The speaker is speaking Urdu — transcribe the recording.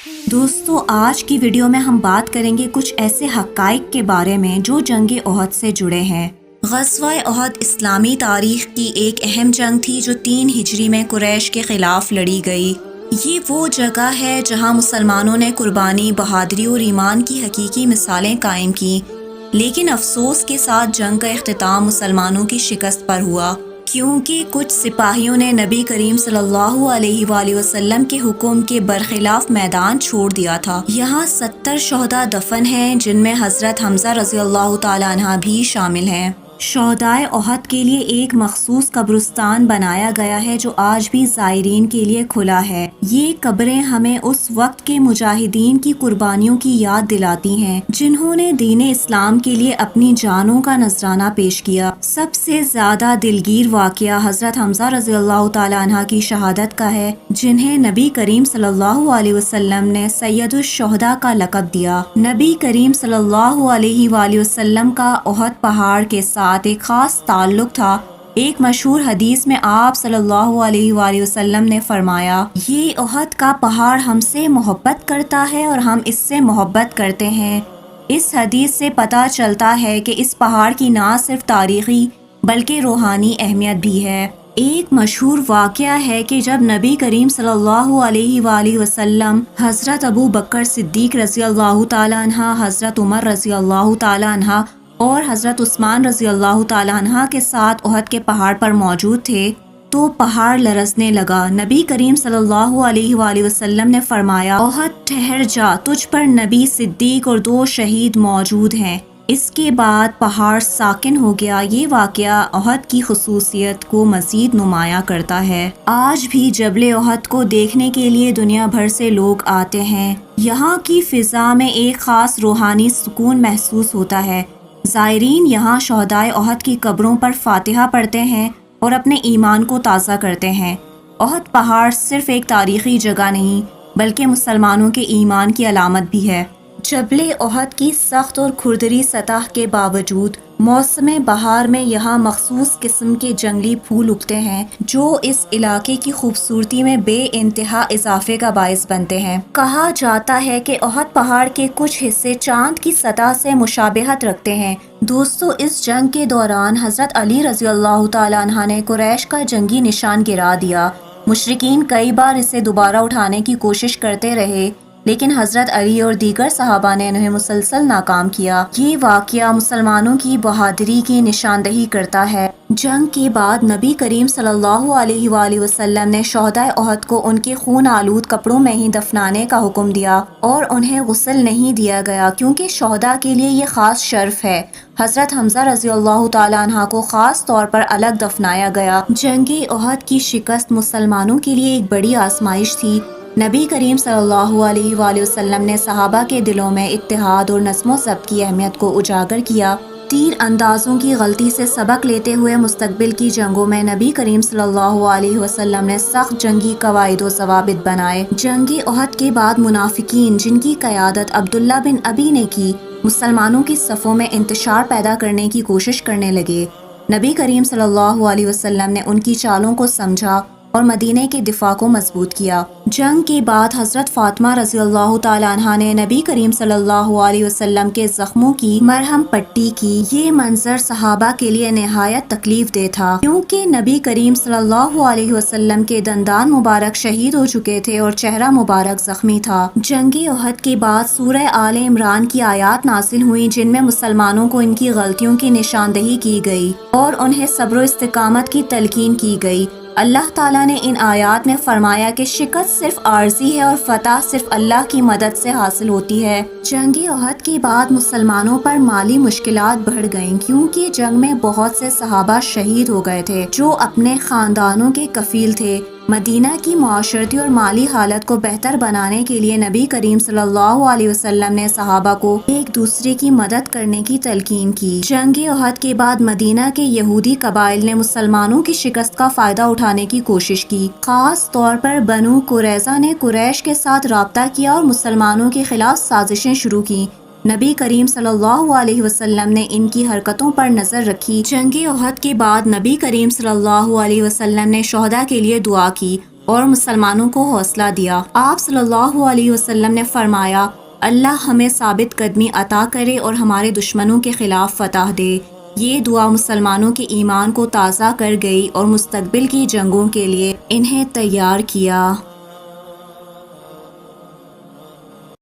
دوستو، آج کی ویڈیو میں ہم بات کریں گے کچھ ایسے حقائق کے بارے میں جو جنگ احد سے جڑے ہیں۔ غزوہ احد اسلامی تاریخ کی ایک اہم جنگ تھی جو 3 ہجری میں قریش کے خلاف لڑی گئی۔ یہ وہ جگہ ہے جہاں مسلمانوں نے قربانی، بہادری اور ایمان کی حقیقی مثالیں قائم کی، لیکن افسوس کے ساتھ جنگ کا اختتام مسلمانوں کی شکست پر ہوا، کیونکہ کچھ سپاہیوں نے نبی کریم صلی اللہ علیہ وآلہ وسلم کے حکم کے برخلاف میدان چھوڑ دیا تھا۔ یہاں 70 شہداء دفن ہیں، جن میں حضرت حمزہ رضی اللہ تعالیٰ عنہ بھی شامل ہیں۔ شہدائے احد کے لیے ایک مخصوص قبرستان بنایا گیا ہے جو آج بھی زائرین کے لیے کھلا ہے۔ یہ قبریں ہمیں اس وقت کے مجاہدین کی قربانیوں کی یاد دلاتی ہیں جنہوں نے دین اسلام کے لیے اپنی جانوں کا نذرانہ پیش کیا۔ سب سے زیادہ دلگیر واقعہ حضرت حمزہ رضی اللہ تعالیٰ عنہ کی شہادت کا ہے، جنہیں نبی کریم صلی اللہ علیہ وسلم نے سید الشہداء کا لقب دیا۔ نبی کریم صلی اللہ علیہ وآلہ وسلم کا احد پہاڑ کے ساتھ ایک خاص تعلق تھا۔ ایک مشہور حدیث میں آپ صلی اللہ علیہ وآلہ وسلم نے فرمایا، یہ احد کا پہاڑ ہم سے محبت کرتا ہے اور ہم اس سے محبت کرتے ہیں۔ اس حدیث سے پتہ چلتا ہے کہ اس پہاڑ کی نہ صرف تاریخی بلکہ روحانی اہمیت بھی ہے۔ ایک مشہور واقعہ ہے کہ جب نبی کریم صلی اللہ علیہ وآلہ وسلم حضرت ابو بکر صدیق رضی اللہ تعالیٰ عنہ، حضرت عمر رضی اللہ تعالیٰ عنہ اور حضرت عثمان رضی اللہ تعالیٰ عنہ کے ساتھ احد کے پہاڑ پر موجود تھے تو پہاڑ لرزنے لگا۔ نبی کریم صلی اللہ علیہ وآلہ وسلم نے فرمایا، احد ٹھہر جا، تجھ پر نبی، صدیق اور 2 شہید موجود ہیں۔ اس کے بعد پہاڑ ساکن ہو گیا۔ یہ واقعہ احد کی خصوصیت کو مزید نمایاں کرتا ہے۔ آج بھی جبل احد کو دیکھنے کے لیے دنیا بھر سے لوگ آتے ہیں۔ یہاں کی فضا میں ایک خاص روحانی سکون محسوس ہوتا ہے۔ زائرین یہاں شہدائے احد کی قبروں پر فاتحہ پڑھتے ہیں اور اپنے ایمان کو تازہ کرتے ہیں۔ احد پہاڑ صرف ایک تاریخی جگہ نہیں بلکہ مسلمانوں کے ایمان کی علامت بھی ہے۔ جبل احد کی سخت اور کھردری سطح کے باوجود موسم بہار میں یہاں مخصوص قسم کے جنگلی پھول اگتے ہیں جو اس علاقے کی خوبصورتی میں بے انتہا اضافے کا باعث بنتے ہیں۔ کہا جاتا ہے کہ احد پہاڑ کے کچھ حصے چاند کی سطح سے مشابہت رکھتے ہیں۔ دوستو، اس جنگ کے دوران حضرت علی رضی اللہ تعالیٰ عنہ نے قریش کا جنگی نشان گرا دیا۔ مشرکین کئی بار اسے دوبارہ اٹھانے کی کوشش کرتے رہے، لیکن حضرت علی اور دیگر صحابہ نے انہیں مسلسل ناکام کیا۔ یہ واقعہ مسلمانوں کی بہادری کی نشاندہی کرتا ہے۔ جنگ کے بعد نبی کریم صلی اللہ علیہ وآلہ وسلم نے شہدائے احد کو ان کے خون آلود کپڑوں میں ہی دفنانے کا حکم دیا اور انہیں غسل نہیں دیا گیا کیونکہ شہداء کے لیے یہ خاص شرف ہے۔ حضرت حمزہ رضی اللہ تعالیٰ عنہ کو خاص طور پر الگ دفنایا گیا۔ جنگ احد کی شکست مسلمانوں کے لیے ایک بڑی آزمائش تھی۔ نبی کریم صلی اللہ علیہ وآلہ وسلم نے صحابہ کے دلوں میں اتحاد اور نظم و ضبط کی اہمیت کو اجاگر کیا۔ تیر اندازوں کی غلطی سے سبق لیتے ہوئے مستقبل کی جنگوں میں نبی کریم صلی اللہ علیہ وسلم نے سخت جنگی قواعد و ضوابط بنائے۔ جنگ احد کے بعد منافقین، جن کی قیادت عبداللہ بن ابی نے کی، مسلمانوں کی صفوں میں انتشار پیدا کرنے کی کوشش کرنے لگے۔ نبی کریم صلی اللہ علیہ وسلم نے ان کی چالوں کو سمجھا اور مدینے کے دفاع کو مضبوط کیا۔ جنگ کے بعد حضرت فاطمہ رضی اللہ تعالیٰ عنہ نے نبی کریم صلی اللہ علیہ وسلم کے زخموں کی مرہم پٹی کی۔ یہ منظر صحابہ کے لیے نہایت تکلیف دہ تھا کیونکہ نبی کریم صلی اللہ علیہ وسلم کے دندان مبارک شہید ہو چکے تھے اور چہرہ مبارک زخمی تھا۔ جنگ احد کے بعد سورہ آل عمران کی آیات نازل ہوئیں جن میں مسلمانوں کو ان کی غلطیوں کی نشاندہی کی گئی اور انہیں صبر و استقامت کی تلقین کی گئی۔ اللہ تعالیٰ نے ان آیات میں فرمایا کہ شکست صرف عارضی ہے اور فتح صرف اللہ کی مدد سے حاصل ہوتی ہے۔ جنگ احد کے بعد مسلمانوں پر مالی مشکلات بڑھ گئیں کیونکہ جنگ میں بہت سے صحابہ شہید ہو گئے تھے جو اپنے خاندانوں کے کفیل تھے۔ مدینہ کی معاشرتی اور مالی حالت کو بہتر بنانے کے لیے نبی کریم صلی اللہ علیہ وسلم نے صحابہ کو ایک دوسرے کی مدد کرنے کی تلقین کی۔ جنگ احد کے بعد مدینہ کے یہودی قبائل نے مسلمانوں کی شکست کا فائدہ اٹھانے کی کوشش کی۔ خاص طور پر بنو قریظہ نے قریش کے ساتھ رابطہ کیا اور مسلمانوں کے خلاف سازشیں شروع کی۔ نبی کریم صلی اللہ علیہ وسلم نے ان کی حرکتوں پر نظر رکھی۔ جنگ احد کے بعد نبی کریم صلی اللہ علیہ وسلم نے شہداء کے لیے دعا کی اور مسلمانوں کو حوصلہ دیا۔ آپ صلی اللہ علیہ وسلم نے فرمایا، اللہ ہمیں ثابت قدمی عطا کرے اور ہمارے دشمنوں کے خلاف فتح دے۔ یہ دعا مسلمانوں کے ایمان کو تازہ کر گئی اور مستقبل کی جنگوں کے لیے انہیں تیار کیا۔